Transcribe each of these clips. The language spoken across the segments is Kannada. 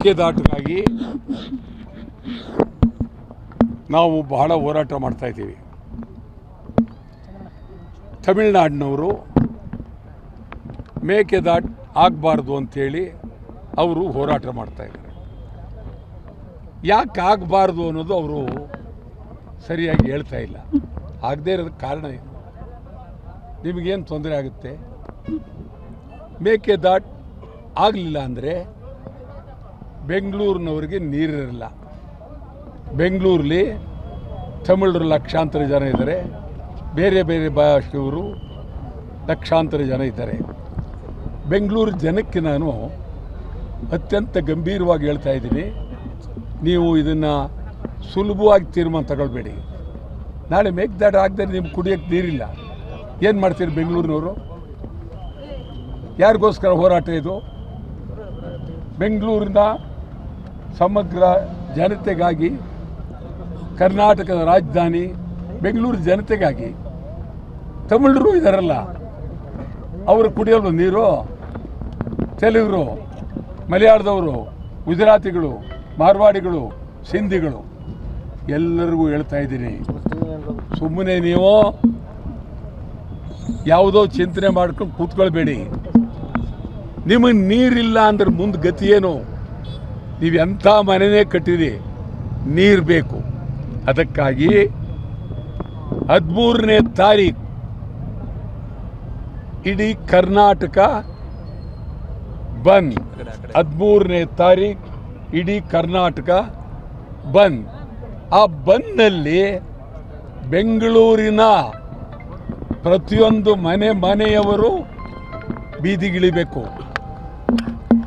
ಮೇಕೆದಾಟಿಗಾಗಿ ನಾವು ಬಹಳ ಹೋರಾಟ ಮಾಡ್ತಾಯಿದ್ದೀವಿ. ತಮಿಳುನಾಡಿನವರು ಮೇಕೆದಾಟು ಆಗಬಾರ್ದು ಅಂಥೇಳಿ ಅವರು ಹೋರಾಟ ಮಾಡ್ತಾಯಿದ್ದಾರೆ. ಯಾಕೆ ಆಗಬಾರ್ದು ಅನ್ನೋದು ಅವರು ಸರಿಯಾಗಿ ಹೇಳ್ತಾ ಇಲ್ಲ. ಆಗದೇ ಇರೋದಕ್ಕೆ ಕಾರಣ ಏನು? ನಿಮಗೇನು ತೊಂದರೆ ಆಗುತ್ತೆ? ಮೇಕೆದಾಟು ಆಗಲಿಲ್ಲ ಅಂದರೆ ಬೆಂಗಳೂರಿನವ್ರಿಗೆ ನೀರಿರಲ್ಲ. ಬೆಂಗಳೂರಲ್ಲಿ ತಮಿಳರು ಲಕ್ಷಾಂತರ ಜನ ಇದ್ದಾರೆ, ಬೇರೆ ಬೇರೆ ಭಾಷೆಯವರು ಲಕ್ಷಾಂತರ ಜನ ಇದ್ದಾರೆ. ಬೆಂಗಳೂರು ಜನಕ್ಕೆ ನಾನು ಅತ್ಯಂತ ಗಂಭೀರವಾಗಿ ಹೇಳ್ತಾ ಇದ್ದೀನಿ, ನೀವು ಇದನ್ನು ಸುಲಭವಾಗಿ ತೀರ್ಮಾನ ತಗೊಳ್ಬೇಡಿ. ನಾಳೆ ಮೇಕೆದಾಟು ಆಗದೆ ನಿಮ್ಗೆ ಕುಡಿಯೋಕ್ಕೆ ನೀರಿಲ್ಲ, ಏನು ಮಾಡ್ತೀರಿ ಬೆಂಗಳೂರಿನವರು? ಯಾರಿಗೋಸ್ಕರ ಹೋರಾಟ ಇದು? ಬೆಂಗಳೂರಿನ ಸಮಗ್ರ ಜನತೆಗಾಗಿ, ಕರ್ನಾಟಕದ ರಾಜಧಾನಿ ಬೆಂಗಳೂರು ಜನತೆಗಾಗಿ. ತಮಿಳರು ಇದ್ದಾರಲ್ಲ, ಅವರು ಕುಡಿಯೋದು ನೀರು. ತೆಲುಗರು, ಮಲಯಾಳದವರು, ಗುಜರಾತಿಗಳು, ಮಾರ್ವಾಡಿಗಳು, ಸಿಂಧಿಗಳು ಎಲ್ಲರಿಗೂ ಹೇಳ್ತಾ ಇದ್ದೀನಿ, ಸುಮ್ಮನೆ ನೀವು ಯಾವುದೋ ಚಿಂತನೆ ಮಾಡ್ಕೊಂಡು ಕೂತ್ಕೊಳ್ಬೇಡಿ. ನಿಮಗೆ ನೀರಿಲ್ಲ ಅಂದ್ರೆ ಮುಂದೆ ಗತಿ ಏನು? ನೀವು ಎಂಥ ಮನೆಯೇ ಕಟ್ಟಿರಿ, ನೀರು ಬೇಕು. ಅದಕ್ಕಾಗಿ 13ನೇ ತಾರೀಕು ಇಡೀ ಕರ್ನಾಟಕ ಬಂದ್. 13ನೇ ತಾರೀಕು ಇಡೀ ಕರ್ನಾಟಕ ಬಂದ್. ಆ ಬಂದ್ನಲ್ಲಿ ಬೆಂಗಳೂರಿನ ಪ್ರತಿಯೊಂದು ಮನೆಯವರು ಬೀದಿಗಿಳಿಬೇಕು.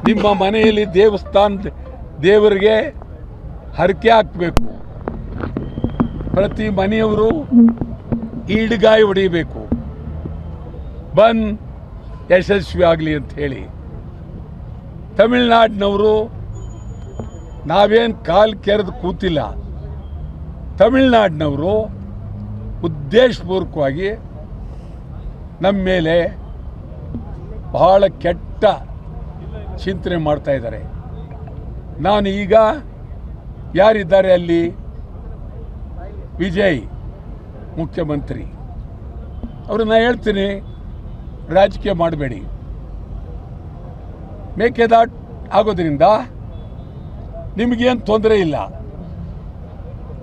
ನಿಮ್ಮ ಮನೆಯಲ್ಲಿ ದೇವರಿಗೆ ಹರಕೆ ಹಾಕಬೇಕು. ಪ್ರತಿ ಮನೆಯವರು ಈಡ್ಗಾಯಿ ಹೊಡಿಬೇಕು. ಬಂದ್ ಯಶಸ್ವಿ ಆಗಲಿ ಅಂತ ಹೇಳಿ. ತಮಿಳುನಾಡಿನವರು ನಾವೇನು ಕಾಲು ಕೆರೆದು ಕೂತಿಲ್ಲ. ತಮಿಳುನಾಡಿನವರು ಉದ್ದೇಶಪೂರ್ವಕವಾಗಿ ನಮ್ಮ ಮೇಲೆ ಬಹಳ ಕೆಟ್ಟ ಚಿಂತನೆ ಮಾಡ್ತಾ ಇದ್ದಾರೆ. ನಾನು ಈಗ ಯಾರಿದ್ದಾರೆ ಅಲ್ಲಿ? ವಿಜಯ್ ಮುಖ್ಯಮಂತ್ರಿ, ಅವ್ರನ್ನ ಹೇಳ್ತೀನಿ, ರಾಜಕೀಯ ಮಾಡಬೇಡಿ. ಮೇಕೆದಾಟು ಆಗೋದ್ರಿಂದ ನಿಮಗೇನು ತೊಂದರೆ ಇಲ್ಲ.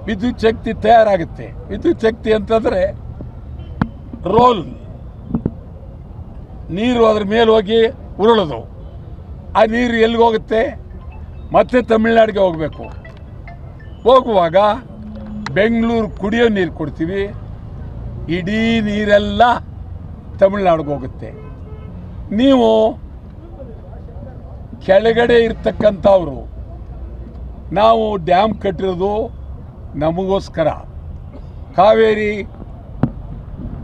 ವಿದ್ಯುತ್ ಶಕ್ತಿ ತಯಾರಾಗುತ್ತೆ. ವಿದ್ಯುತ್ ಶಕ್ತಿ ಅಂತಂದರೆ ರೋಲ್ ನೀರು ಅದ್ರ ಮೇಲೆ ಹೋಗಿ ಉರುಳೋದು. ಆ ನೀರು ಎಲ್ಲಿಗೆ ಹೋಗುತ್ತೆ? ಮತ್ತೆ ತಮಿಳ್ನಾಡಿಗೆ ಹೋಗಬೇಕು. ಹೋಗುವಾಗ ಬೆಂಗಳೂರು ಕುಡಿಯೋ ನೀರು ಕೊಡ್ತೀವಿ, ಇಡೀ ನೀರೆಲ್ಲ ತಮಿಳ್ನಾಡಿಗೆ ಹೋಗುತ್ತೆ. ನೀವು ಕೆಳಗಡೆ ಇರ್ತಕ್ಕಂಥವ್ರು, ನಾವು ಡ್ಯಾಮ್ ಕಟ್ಟಿರೋದು ನಮಗೋಸ್ಕರ. ಕಾವೇರಿ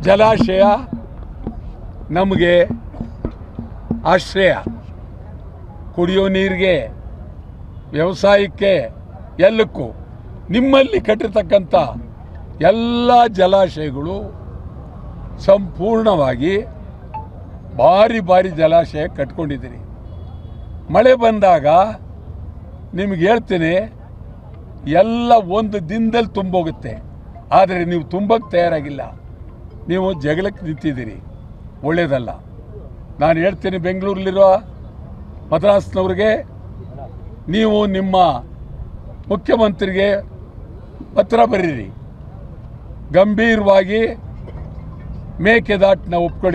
ಜಲಾಶಯ ನಮಗೆ ಆಶ್ರಯ, ಕುಡಿಯೋ ನೀರಿಗೆ, ವ್ಯವಸಾಯಕ್ಕೆ, ಎಲ್ಲಕ್ಕೂ. ನಿಮ್ಮಲ್ಲಿ ಕಟ್ಟಿರ್ತಕ್ಕಂಥ ಎಲ್ಲ ಜಲಾಶಯಗಳು ಸಂಪೂರ್ಣವಾಗಿ ಭಾರಿ ಜಲಾಶಯ ಕಟ್ಕೊಂಡಿದ್ದೀರಿ. ಮಳೆ ಬಂದಾಗ ನಿಮ್ಗೆ ಹೇಳ್ತೀನಿ, ಎಲ್ಲ ಒಂದು ದಿನದಲ್ಲಿ ತುಂಬೋಗುತ್ತೆ. ಆದರೆ ನೀವು ತುಂಬಕ್ಕೆ ತಯಾರಾಗಿಲ್ಲ. ನೀವು ಜಗಳಕ್ಕೆ ನಿಂತಿದ್ದೀರಿ, ಒಳ್ಳೆಯದಲ್ಲ. ನಾನು ಹೇಳ್ತೀನಿ ಬೆಂಗಳೂರಲ್ಲಿರೋ ಮದ್ರಾಸ್ನವ್ರಿಗೆ, ನೀವು ನಿಮ್ಮ ಮುಖ್ಯಮಂತ್ರಿಗೆ ಪತ್ರ ಬರೀರಿ, ಗಂಭೀರವಾಗಿ ಮೇಕೆದಾಟನ್ನ ಒಪ್ಕೊಳ್ಳಿ.